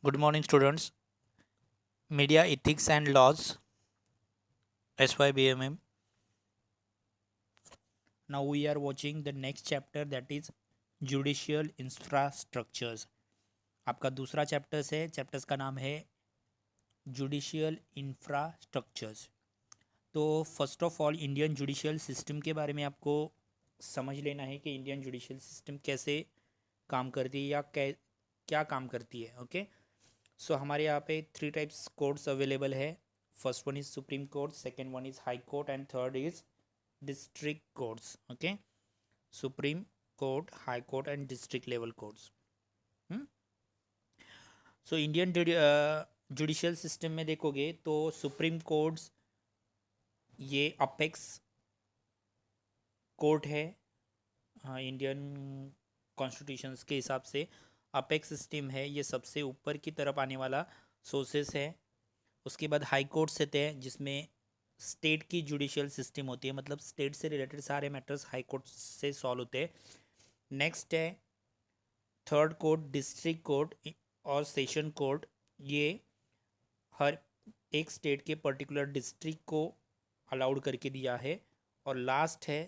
Good morning, students. Media Ethics and Laws, SYBMM. Now we are watching the next chapter, that is Judicial Infrastructures. आपका दूसरा chapters है, chapters का नाम है judicial infrastructures. तो first of all Indian judicial system के बारे में आपको समझ लेना है कि इंडियन जुडिशियल सिस्टम कैसे काम करती है या क्या काम करती है। ओके, सो हमारे यहाँ पे थ्री टाइप्स कोर्ट्स अवेलेबल है। First one is supreme court, second one is high court and third is district courts. Okay, supreme court, high court and district level courts. So Indian judicial system में देखोगे तो supreme courts ये apex court है। Indian constitutions के हिसाब से apex system है, ये सबसे ऊपर की तरफ आने वाला सोर्सेस है। उसके बाद हाई कोर्ट्स रहते हैं जिसमें स्टेट की जुडिशियल सिस्टम होती है, मतलब स्टेट से रिलेटेड सारे मैटर्स हाई कोर्ट से सॉल्व होते हैं। नेक्स्ट है थर्ड कोर्ट, डिस्ट्रिक्ट कोर्ट और सेशन कोर्ट। ये हर एक स्टेट के पर्टिकुलर डिस्ट्रिक्ट को अलाउड करके दिया है। और लास्ट है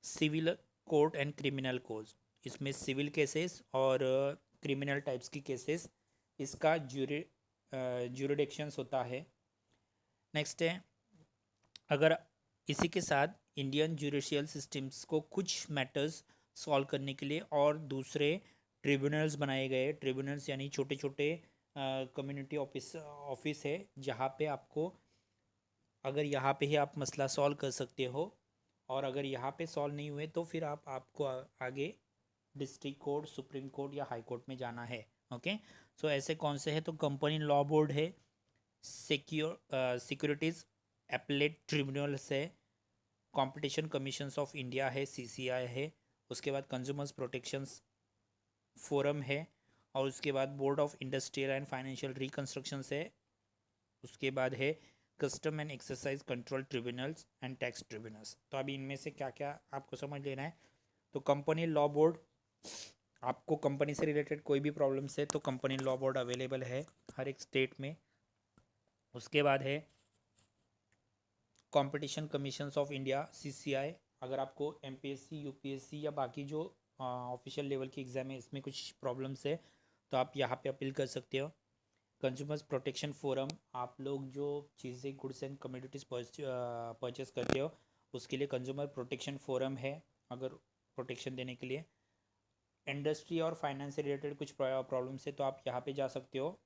civil court and criminal court. इसमें सिविल केसेस और क्रिमिनल टाइप्स की केसेस इसका ज्यूरिडिक्शंस होता है। नेक्स्ट है, अगर इसी के साथ इंडियन जुडिशियल सिस्टम्स को कुछ मैटर्स सॉल्व करने के लिए और दूसरे ट्रिब्यूनल्स बनाए गए। ट्रिब्यूनल्स यानी छोटे छोटे कम्युनिटी ऑफिस है जहाँ पे आपको, अगर यहाँ पे ही आप मसला सॉल्व कर सकते हो और अगर यहाँ पे सॉल्व नहीं हुए तो फिर आपको आगे डिस्ट्रिक्ट कोर्ट, सुप्रीम कोर्ट या हाई कोर्ट में जाना है। ओके, सो ऐसे कौन से हैं तो कंपनी लॉ बोर्ड है, सिक्योरिटीज़ एपलेट ट्रिब्यूनल्स है, कंपटीशन कमीशंस ऑफ इंडिया है, सीसीआई है। उसके बाद कंज्यूमर्स प्रोटेक्शंस फोरम है और उसके बाद board of industrial and financial reconstructions है। उसके बाद है custom and exercise control tribunals and tax tribunals. तो अभी इनमें से क्या क्या आपको समझ लेना है। तो कंपनी लॉ बोर्ड, आपको कंपनी से रिलेटेड कोई भी प्रॉब्लम्स है तो कंपनी लॉ बोर्ड अवेलेबल है हर एक स्टेट में। उसके बाद है competition commissions of India, CCI. अगर आपको एमपीएससी, यूपीएससी या बाकी जो ऑफिशियल लेवल की एग्ज़ाम है इसमें कुछ प्रॉब्लम्स है तो आप यहाँ पे अपील कर सकते हो। कंज्यूमर्स प्रोटेक्शन फोरम, आप लोग जो चीज़ें गुड्स एंड कमोडिटीज़ परचेस करते हो उसके लिए कंज्यूमर प्रोटेक्शन फोरम है, अगर प्रोटेक्शन देने के लिए। इंडस्ट्री और फाइनेंस से रिलेटेड कुछ प्रॉब्लम्स है तो आप यहाँ पे जा सकते हो।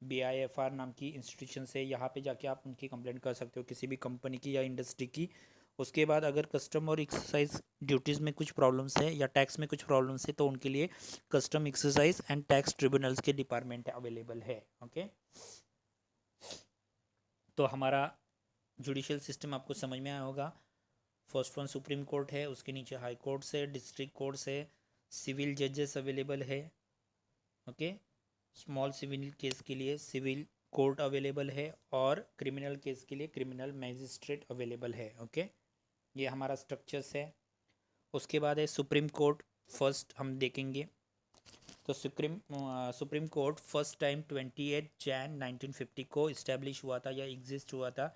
BIFR नाम की इंस्टीट्यूशन से यहाँ पे जाके आप उनकी कंप्लेंट कर सकते हो किसी भी कंपनी की या इंडस्ट्री की। उसके बाद अगर कस्टम और एक्सरसाइज ड्यूटीज़ में कुछ प्रॉब्लम्स है या टैक्स में कुछ प्रॉब्लम्स है तो उनके लिए custom exercise and tax tribunals के डिपार्टमेंट अवेलेबल है। ओके, तो हमारा जुडिशियल सिस्टम आपको समझ में आया होगा। फर्स्ट वन सुप्रीम कोर्ट है, उसके नीचे हाई कोर्ट है, डिस्ट्रिक्ट कोर्ट्स है, सिविल जजेस अवेलेबल है। ओके, स्मॉल सिविल केस के लिए सिविल कोर्ट अवेलेबल है और क्रिमिनल केस के लिए क्रिमिनल मैजिस्ट्रेट अवेलेबल है। ओके, ये हमारा स्ट्रक्चर्स है। उसके बाद है सुप्रीम कोर्ट, फर्स्ट हम देखेंगे। तो supreme court first time 28 Jain 1950 को इस्टेब्लिश हुआ था या एग्जिस्ट हुआ था।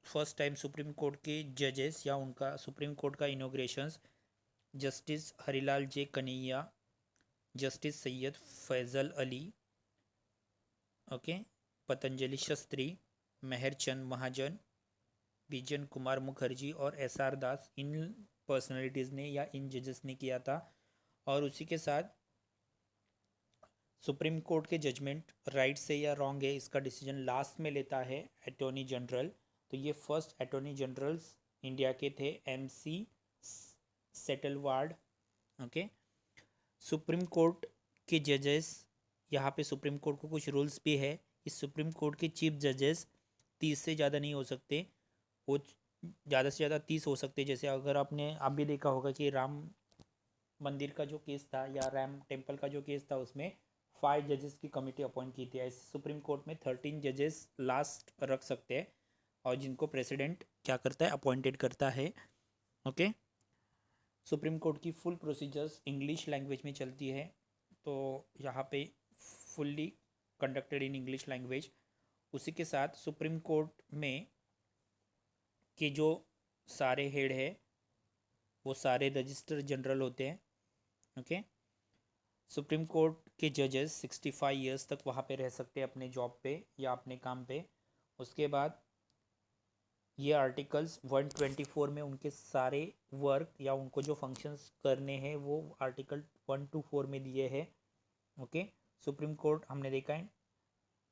फर्स्ट टाइम सुप्रीम कोर्ट के जजेस या उनका सुप्रीम कोर्ट का इनोग्रेशंस जस्टिस हरीलाल जे कन्हैया, जस्टिस सैयद फैज़ल अली, ओके, पतंजलि शास्त्री, मेहरचंद महाजन, बिजन कुमार मुखर्जी और SR दास, इन पर्सनालिटीज़ ने या इन जजेस ने किया था। और उसी के साथ सुप्रीम कोर्ट के जजमेंट राइट से या रॉन्ग है इसका डिसीजन लास्ट में लेता है अटॉर्नी जनरल। तो ये फर्स्ट अटॉर्नी जनरल्स इंडिया के थे, MC सेटलवार्ड। ओके, सुप्रीम कोर्ट के जजेस, यहाँ पे सुप्रीम कोर्ट को कुछ रूल्स भी है। इस सुप्रीम कोर्ट के चीफ जजेस 30 से ज़्यादा नहीं हो सकते, वो ज़्यादा से ज़्यादा 30 हो सकते। जैसे अगर आपने आप भी देखा होगा कि राम मंदिर का जो केस था या राम टेम्पल का जो केस था उसमें 5 जजेस की कमेटी अपॉइंट की थी। ऐसे सुप्रीम कोर्ट में 13 जजेस लास्ट रख सकते हैं और जिनको प्रेसिडेंट क्या करता है, अपॉइंटेड करता है। ओके, सुप्रीम कोर्ट की फुल प्रोसीजर्स इंग्लिश लैंग्वेज में चलती है, तो यहाँ पे fully conducted in English language. उसी के साथ सुप्रीम कोर्ट में के जो सारे हेड है वो सारे रजिस्टर जनरल होते हैं। ओके। सुप्रीम कोर्ट के जजेस 65 ईयर्स तक वहाँ पे रह सकते हैं अपने जॉब पे या अपने काम पे। उसके बाद ये आर्टिकल्स 124 में उनके सारे वर्क या उनको जो फंक्शंस करने हैं वो आर्टिकल 124 में दिए हैं। ओके। सुप्रीम कोर्ट हमने देखा है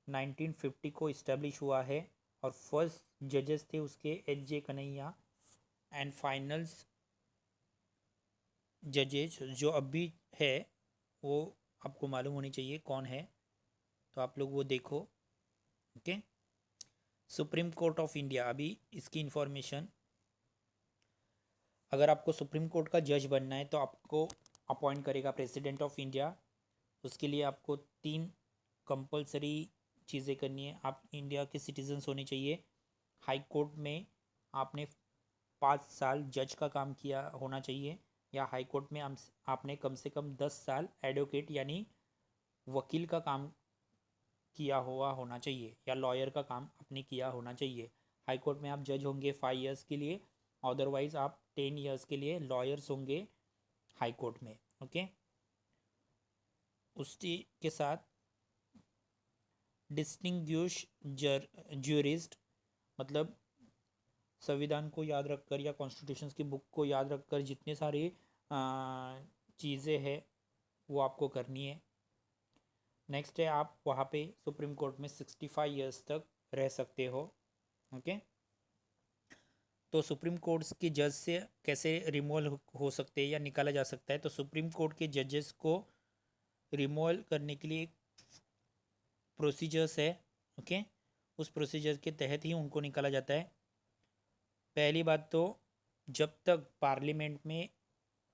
1950 को इस्टेब्लिश हुआ है और फर्स्ट जजेस थे उसके H.J. कन्हैया। एंड फाइनल्स जजेस जो अभी है वो आपको मालूम होनी चाहिए कौन है, तो आप लोग वो देखो। Okay. Supreme court of India, अभी इसकी इंफॉर्मेशन, अगर आपको सुप्रीम कोर्ट का जज बनना है तो आपको अपॉइंट करेगा प्रेसिडेंट ऑफ इंडिया। उसके लिए आपको 3 कंपलसरी चीज़ें करनी है। आप इंडिया के सिटीजन्स होने चाहिए, हाई कोर्ट में आपने 5 साल जज का काम किया होना चाहिए, या हाई कोर्ट में आपने कम से कम 10 साल एडवोकेट यानी वकील का काम किया हुआ होना चाहिए, या लॉयर का काम आपने किया होना चाहिए। हाई कोर्ट में आप जज होंगे 5 ईयर्स के लिए, अदरवाइज आप 10 ईयर्स के लिए लॉयर्स होंगे हाई कोर्ट में। ओके। उसी के साथ डिस्टिंग्विश ज्यूरिस्ट, मतलब संविधान को याद रखकर या कॉन्स्टिट्यूशन की बुक को याद रखकर जितने सारे चीज़ें हैं वो आपको करनी है। नेक्स्ट है आप वहाँ पे सुप्रीम कोर्ट में 65 ईयर्स तक रह सकते हो। ओके। तो सुप्रीम कोर्ट के जज से कैसे रिमूवल हो सकते हैं या निकाला जा सकता है, तो सुप्रीम कोर्ट के जजेस को रिमूवल करने के लिए प्रोसीजर्स है। ओके। उस प्रोसीजर के तहत ही उनको निकाला जाता है। पहली बात तो जब तक पार्लियामेंट में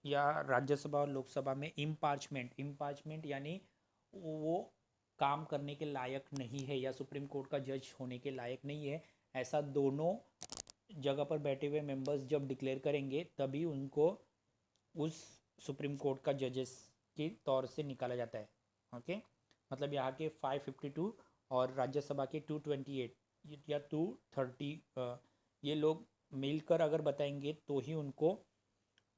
या राज्यसभा और लोकसभा में इम्पार्चमेंट यानी वो काम करने के लायक नहीं है या सुप्रीम कोर्ट का जज होने के लायक नहीं है, ऐसा दोनों जगह पर बैठे हुए मेंबर्स जब डिक्लेयर करेंगे तभी उनको उस सुप्रीम कोर्ट का जजेस के तौर से निकाला जाता है। ओके। मतलब यहाँ के 552 और राज्यसभा के 228 या 230 ये लोग मिलकर अगर बताएंगे तो ही उनको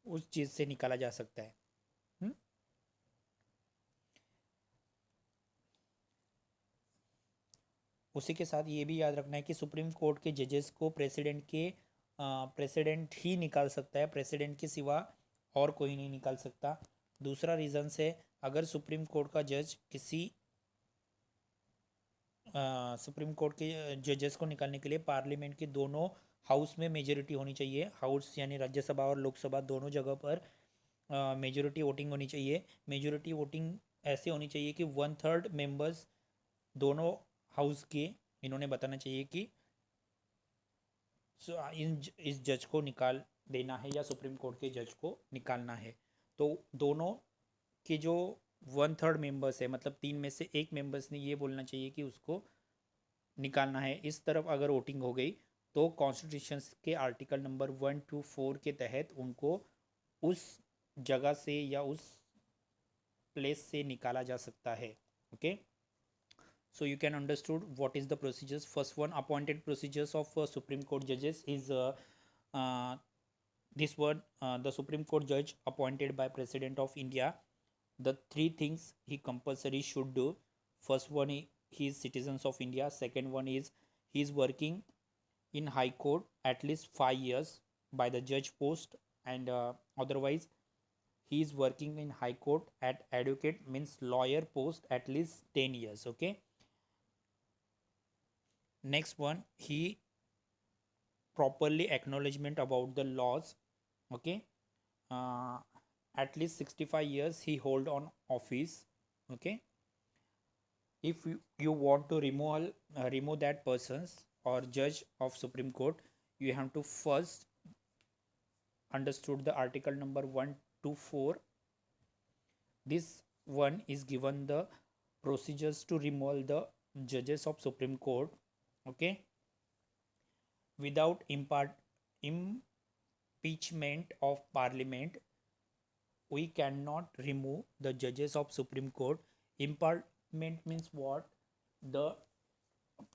उस चीज़ से निकाला जा सकता है। उसी के साथ ये भी याद रखना है कि सुप्रीम कोर्ट के जजेस को प्रेसिडेंट ही निकाल सकता है, प्रेसिडेंट के सिवा और कोई नहीं निकाल सकता। दूसरा रीज़न है, अगर सुप्रीम कोर्ट का जज किसी सुप्रीम कोर्ट के जजेस को निकालने के लिए पार्लियामेंट के दोनों हाउस में मेजोरिटी होनी चाहिए। हाउस यानी राज्यसभा और लोकसभा दोनों जगह पर मेजोरिटी वोटिंग होनी चाहिए। मेजोरिटी वोटिंग ऐसे होनी चाहिए कि 1/3 मेंबर्स दोनों हाउस के इन्होंने बताना चाहिए कि इस जज को निकाल देना है या सुप्रीम कोर्ट के जज को निकालना है। तो दोनों के जो 1/3 मेंबर्स है, मतलब 3 में से 1 मेंबर्स ने ये बोलना चाहिए कि उसको निकालना है। इस तरफ अगर वोटिंग हो गई तो कॉन्स्टिट्यूशन के आर्टिकल नंबर 124 के तहत उनको उस जगह से या उस प्लेस से निकाला जा सकता है। Okay. So you can understood what is the procedures. First one, appointed procedures of Supreme Court judges is uh, this word, the Supreme Court judge appointed by President of India. The 3 things he compulsory should do. First one, he is citizens of India. Second one is he is working in High Court at least 5 years by the judge post, and otherwise he is working in High Court at advocate means lawyer post at least 10 years. Okay. Next one, he properly acknowledgement about the laws. Okay. uh, at least 65 years he hold on office. Okay. If you want to remove that persons or judge of Supreme Court, you have to first understood the article number 124. This one is given the procedures to remove the judges of Supreme Court. Okay. Without impeachment of parliament, we cannot remove the judges of Supreme Court. Impeachment means what? The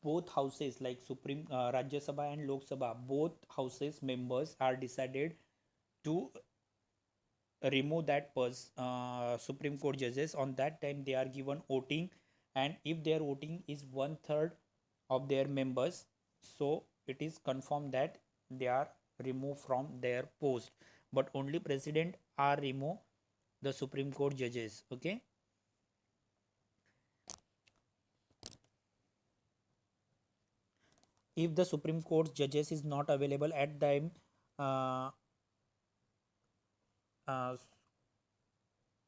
both houses like Supreme Rajya Sabha and Lok Sabha, both houses members are decided to remove that Supreme Court judges. On that time they are given voting, and if their voting is 1/3 of their members, so it is confirmed that they are removed from their post. But only president are remove the Supreme Court judges. Okay. If the Supreme Court judges is not available at time, uh, uh,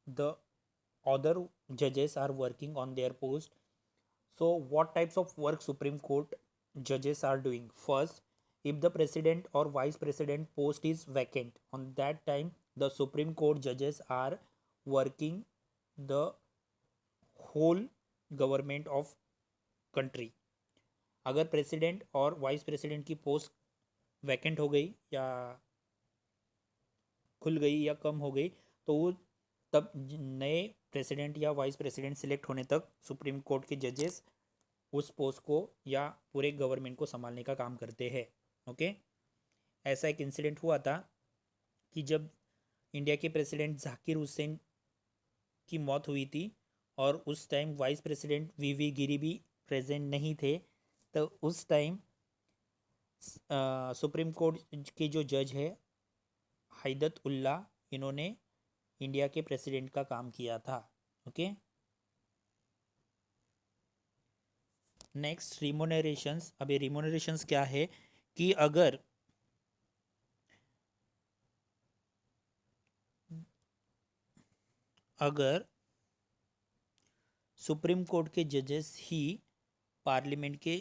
the other judges are working on their post. So what types of work Supreme Court judges are doing? First, if the president or vice president post is vacant, on that time the Supreme Court judges are working the whole government of country. अगर president और vice president की post vacant हो गई या खुल गई या कम हो गई, तो वो तब नए प्रेसिडेंट या वाइस प्रेसिडेंट सिलेक्ट होने तक सुप्रीम कोर्ट के जजेस उस पोस्ट को या पूरे गवर्नमेंट को संभालने का काम करते हैं. ओके. ऐसा एक इंसिडेंट हुआ था कि जब इंडिया के प्रेसिडेंट जाकिर हुसैन की मौत हुई थी और उस टाइम वाइस प्रेसिडेंट वी गिरी भी प्रेजेंट नहीं थे, तो उस टाइम सुप्रीम कोर्ट के जो जज है हैदत उल्ला, इन्होंने इंडिया के प्रेसिडेंट का काम किया था. ओके. नेक्स्ट रिमोनरेशंस. अभी रिमोनरेशंस क्या है कि अगर सुप्रीम कोर्ट के जजेस ही पार्लियामेंट के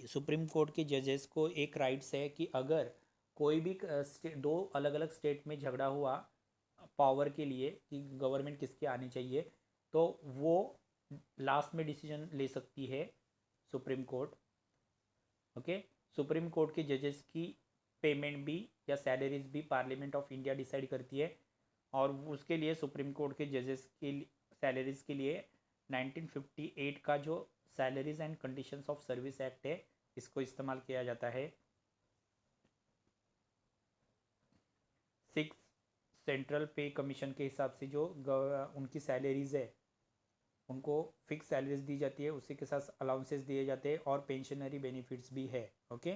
सुप्रीम कोर्ट के जजेस को एक राइट्स है कि अगर कोई भी दो अलग अलग स्टेट में झगड़ा हुआ पावर के लिए कि गवर्नमेंट किसके आनी चाहिए, तो वो लास्ट में डिसीजन ले सकती है supreme court. Okay. Supreme court के जजेस की पेमेंट भी या सैलरीज भी पार्लियामेंट ऑफ इंडिया डिसाइड करती है, और उसके लिए सुप्रीम कोर्ट के जजेस के सैलरीज के लिए 1958 का जो salaries and conditions of service act है, इसको इस्तेमाल किया जाता है. 6 सेंट्रल पे कमीशन के हिसाब से जो उनकी सैलरीज है उनको फिक्स सैलरीज दी जाती है, उसी के साथ अलाउंसेस दिए जाते हैं और पेंशनरी बेनिफिट्स भी है. ओके.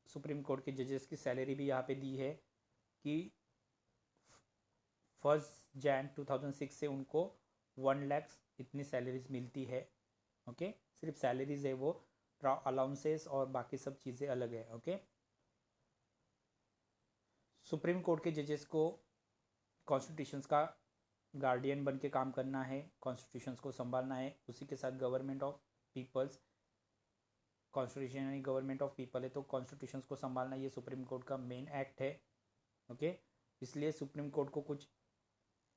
सुप्रीम कोर्ट के जजेस की सैलरी भी यहाँ पे दी है कि 1 जनवरी 2006 से उनको 1 लाख इतनी सैलरीज मिलती है. ओके. सिर्फ सैलरीज है, वो अलाउंसेस और बाकी सब चीज़ें अलग है. ओके. सुप्रीम कोर्ट के जजेस को कॉन्स्टिट्यूशंस का गार्डियन बन के काम करना है, कॉन्स्टिट्यूशंस को संभालना है, उसी के साथ गवर्नमेंट ऑफ पीपल्स, कॉन्स्टिट्यूशन यानी गवर्नमेंट ऑफ पीपल है, तो कॉन्स्टिट्यूशंस को संभालना ये सुप्रीम कोर्ट का मेन एक्ट है. ओके. इसलिए सुप्रीम कोर्ट को कुछ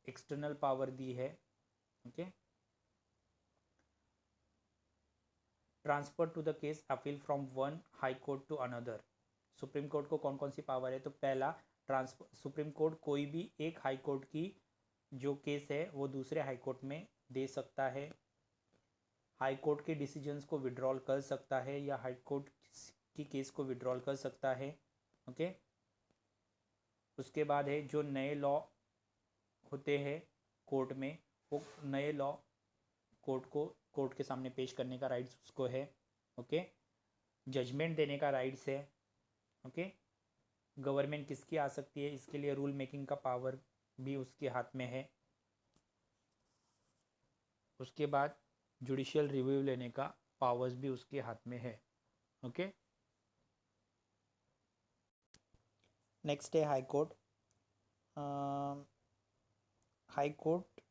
एक्सटर्नल पावर दी है. Okay. Transfer to the case appeal from one high court to another. Supreme court को कौन कौन सी पावर है? तो पहला, ट्रांसफर. सुप्रीम कोर्ट कोई भी एक हाई कोर्ट की जो केस है वो दूसरे हाई कोर्ट में दे सकता है. हाई कोर्ट के डिसीजंस को विड्रॉल कर सकता है या हाई कोर्ट की केस को विड्रॉल कर सकता है. ओके. उसके बाद है जो नए लॉ होते हैं कोर्ट में, वो नए लॉ कोर्ट के सामने पेश करने का राइट्स उसको है. ओके. जजमेंट देने का राइट्स है. ओके. गवर्नमेंट किसकी आ सकती है, इसके लिए रूल मेकिंग का पावर भी उसके हाथ में है. उसके बाद जुडिशियल रिव्यू लेने का पावर्स भी उसके हाथ में है. ओके. नेक्स्ट है हाई कोर्ट. हाई कोर्ट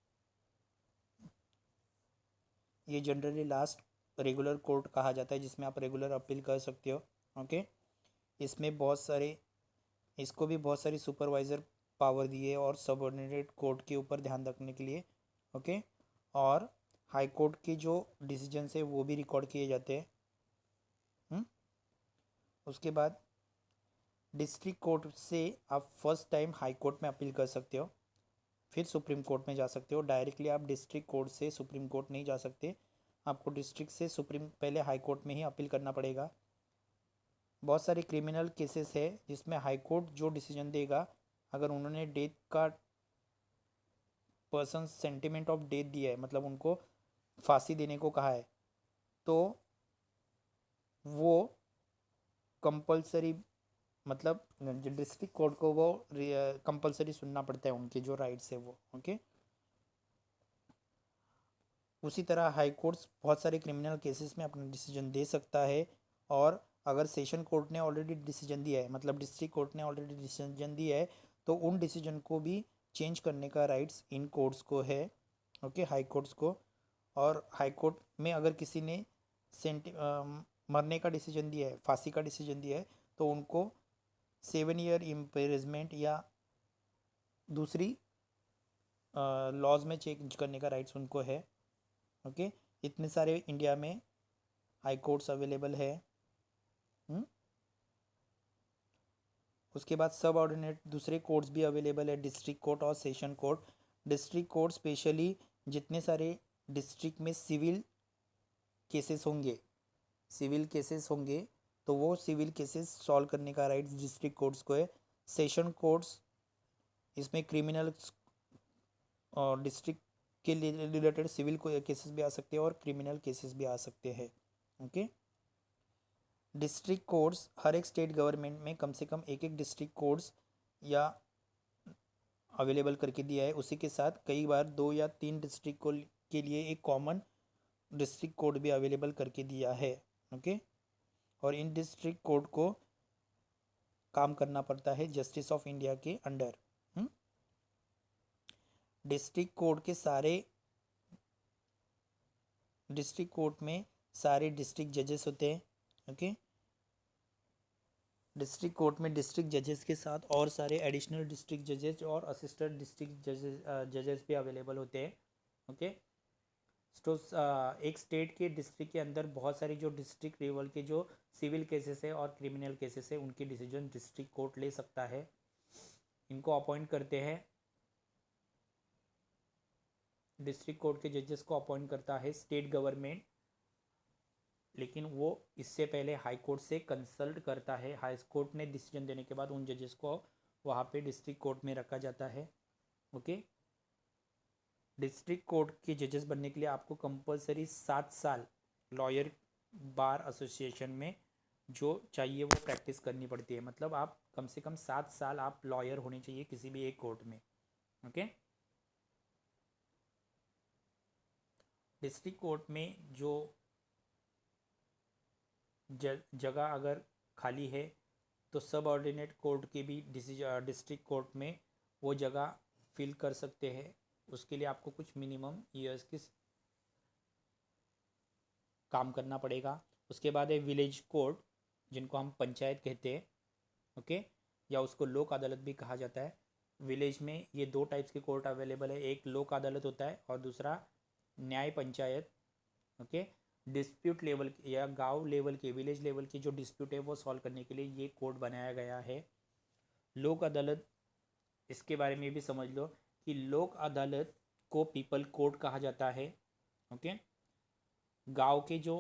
ये जनरली लास्ट रेगुलर कोर्ट कहा जाता है, जिसमें आप रेगुलर अपील कर सकते हो. ओके. इसमें इसको भी बहुत सारी सुपरवाइज़र पावर दी है और सबऑर्डिनेट कोर्ट के ऊपर ध्यान रखने के लिए. ओके. और हाई कोर्ट के जो डिसीजंस है वो भी रिकॉर्ड किए जाते हैं. उसके बाद डिस्ट्रिक्ट कोर्ट से आप फर्स्ट टाइम हाई कोर्ट में अपील कर सकते हो, फिर सुप्रीम कोर्ट में जा सकते हो। डायरेक्टली आप डिस्ट्रिक्ट कोर्ट से सुप्रीम कोर्ट नहीं जा सकते, आपको डिस्ट्रिक्ट से सुप्रीम पहले हाई कोर्ट में ही अपील करना पड़ेगा। बहुत सारे क्रिमिनल केसेस है जिसमें हाई कोर्ट जो डिसीजन देगा, अगर उन्होंने डेथ का पर्सन सेंटिमेंट ऑफ डेथ दिया है, मतलब उनको फांसी देने को कहा है, तो वो कंपलसरी, मतलब डिस्ट्रिक्ट कोर्ट को वो कंपलसरी सुनना पड़ता है उनके जो राइट्स है वो। ओके, उसी तरह हाई कोर्ट्स बहुत सारे क्रिमिनल केसेस में अपना डिसीजन दे सकता है। और अगर सेशन कोर्ट ने ऑलरेडी डिसीजन दिया है, मतलब डिस्ट्रिक्ट कोर्ट ने ऑलरेडी डिसीजन दिया है, तो उन डिसीजन को भी चेंज करने का राइट्स इन कोर्ट्स को है। ओके, हाई कोर्ट्स को। और हाई कोर्ट में अगर किसी ने मरने का डिसीजन दिया है, फांसी का डिसीजन दिया है, तो उनको 7 ईयर इम्प्रिजमेंट या दूसरी लॉज में चेंज करने का राइट्स उनको है। ओके, इतने सारे इंडिया में हाई कोर्ट्स अवेलेबल है। उसके बाद सब ऑर्डिनेट दूसरे कोर्ट्स भी अवेलेबल है, डिस्ट्रिक्ट कोर्ट और session court. District court specially जितने सारे डिस्ट्रिक्ट में सिविल केसेस होंगे, तो वो सिविल केसेस सॉल्व करने का राइट्स डिस्ट्रिक्ट कोर्ट्स को है। सेशन कोर्ट्स इसमें क्रिमिनल और डिस्ट्रिक्ट के रिलेटेड सिविल केसेस भी आ सकते हैं और क्रिमिनल केसेस भी आ सकते हैं। ओके, डिस्ट्रिक्ट कोर्ट्स हर एक स्टेट गवर्नमेंट में कम से कम एक एक डिस्ट्रिक्ट कोर्ट्स या अवेलेबल करके दिया है। उसी के साथ कई बार 2 या 3 डिस्ट्रिक्ट को के लिए एक कॉमन डिस्ट्रिक्ट कोर्ट भी अवेलेबल करके दिया है। ओके, और इन डिस्ट्रिक्ट कोर्ट को काम करना पड़ता है जस्टिस ऑफ इंडिया के अंडर। डिस्ट्रिक्ट कोर्ट में सारे डिस्ट्रिक्ट जजेस होते हैं। ओके, डिस्ट्रिक्ट कोर्ट में डिस्ट्रिक्ट जजेस के साथ और सारे एडिशनल डिस्ट्रिक्ट जजेस और असिस्टेंट डिस्ट्रिक्ट जजेस भी अवेलेबल होते हैं। ओके, तो एक स्टेट के डिस्ट्रिक्ट के अंदर बहुत सारी जो डिस्ट्रिक्ट लेवल के जो सिविल केसेस है और क्रिमिनल केसेस है, उनके डिसीजन डिस्ट्रिक्ट कोर्ट ले सकता है। इनको अपॉइंट करते हैं, डिस्ट्रिक्ट कोर्ट के जजेस को अपॉइंट करता है स्टेट गवर्नमेंट, लेकिन वो इससे पहले हाई कोर्ट से कंसल्ट करता है। हाई कोर्ट ने डिसीजन देने के बाद उन जजेस को वहाँ पे डिस्ट्रिक्ट कोर्ट में रखा जाता है। ओके, डिस्ट्रिक्ट कोर्ट के जजेस बनने के लिए आपको कंपलसरी 7 साल लॉयर बार एसोसिएशन में जो चाहिए वो प्रैक्टिस करनी पड़ती है। मतलब आप कम से कम 7 साल आप लॉयर होने चाहिए किसी भी एक कोर्ट में। ओके, डिस्ट्रिक्ट कोर्ट में जो जगह अगर खाली है, तो सब ऑर्डिनेट कोर्ट के भी डिस्ट्रिक्ट कोर्ट में वो जगह फिल कर सकते हैं। उसके लिए आपको कुछ मिनिमम ईयर्स की काम करना पड़ेगा। उसके बाद है विलेज कोर्ट, जिनको हम पंचायत कहते हैं। ओके, या उसको लोक अदालत भी कहा जाता है। विलेज में ये 2 टाइप्स के कोर्ट अवेलेबल है, एक लोक अदालत होता है और दूसरा न्याय पंचायत। ओके, डिस्प्यूट लेवल या गांव लेवल के, विलेज लेवल के जो डिस्प्यूट है वो सॉल्व करने के लिए ये कोर्ट बनाया गया है। लोक अदालत, इसके बारे में भी समझ लो कि लोक अदालत को पीपल कोर्ट कहा जाता है। ओके, गांव के जो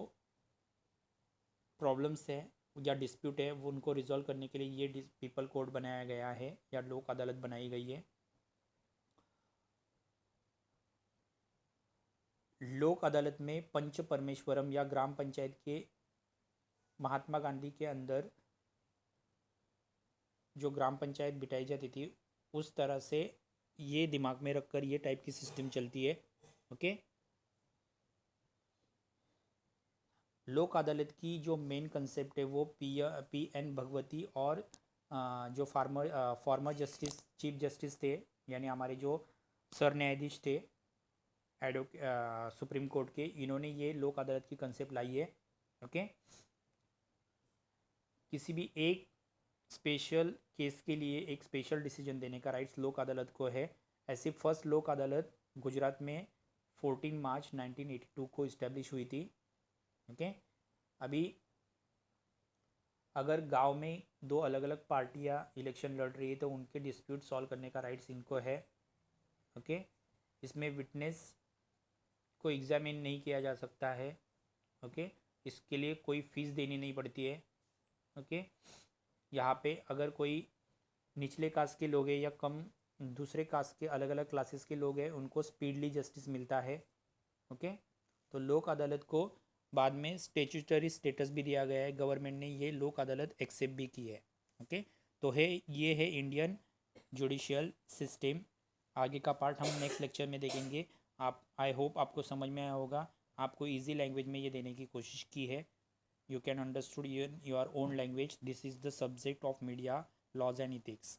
प्रॉब्लम्स है या डिस्प्यूट है वो उनको रिजॉल्व करने के लिए ये पीपल कोर्ट बनाया गया है या लोक अदालत बनाई गई है। लोक अदालत में पंच परमेश्वरम या ग्राम पंचायत के महात्मा गांधी के अंदर जो ग्राम पंचायत बिठाई जाती थी, उस तरह से ये दिमाग में रखकर ये टाइप की सिस्टम चलती है। ओके, लोक अदालत की जो मेन कंसेप्ट है वो पी एन भगवती और जो फॉर्मर जस्टिस चीफ जस्टिस थे, यानी हमारे जो सर न्यायाधीश थे सुप्रीम कोर्ट के, इन्होंने ये लोक अदालत की कंसेप्ट लाई है। ओके, किसी भी एक स्पेशल केस के लिए एक स्पेशल डिसीजन देने का राइट्स लोक अदालत को है। ऐसे फर्स्ट लोक अदालत गुजरात में 14 मार्च 1982 को इस्टेब्लिश हुई थी। ओके, अभी अगर गांव में दो अलग अलग पार्टियां इलेक्शन लड़ रही है तो उनके डिस्प्यूट सॉल्व करने का राइट्स इनको है। ओके, इसमें विटनेस को एग्जामिन नहीं किया जा सकता है। ओके, इसके लिए कोई फ़ीस देनी नहीं पड़ती है। ओके, यहाँ पे अगर कोई निचले कास्ट के लोग हैं या कम दूसरे कास्ट के अलग अलग क्लासेस के लोग हैं उनको स्पीडली जस्टिस मिलता है। ओके, तो लोक अदालत को बाद में स्टेचुटरी स्टेटस भी दिया गया है, गवर्नमेंट ने ये लोक अदालत एक्सेप्ट भी की है। ओके, तो ये है इंडियन जुडिशियल सिस्टम। आगे का पार्ट हम नेक्स्ट लेक्चर में देखेंगे। आप आई होप आपको समझ में आया होगा। आपको इजी लैंग्वेज में ये देने की कोशिश की है। You can understood your own language. This is the subject of media laws and ethics.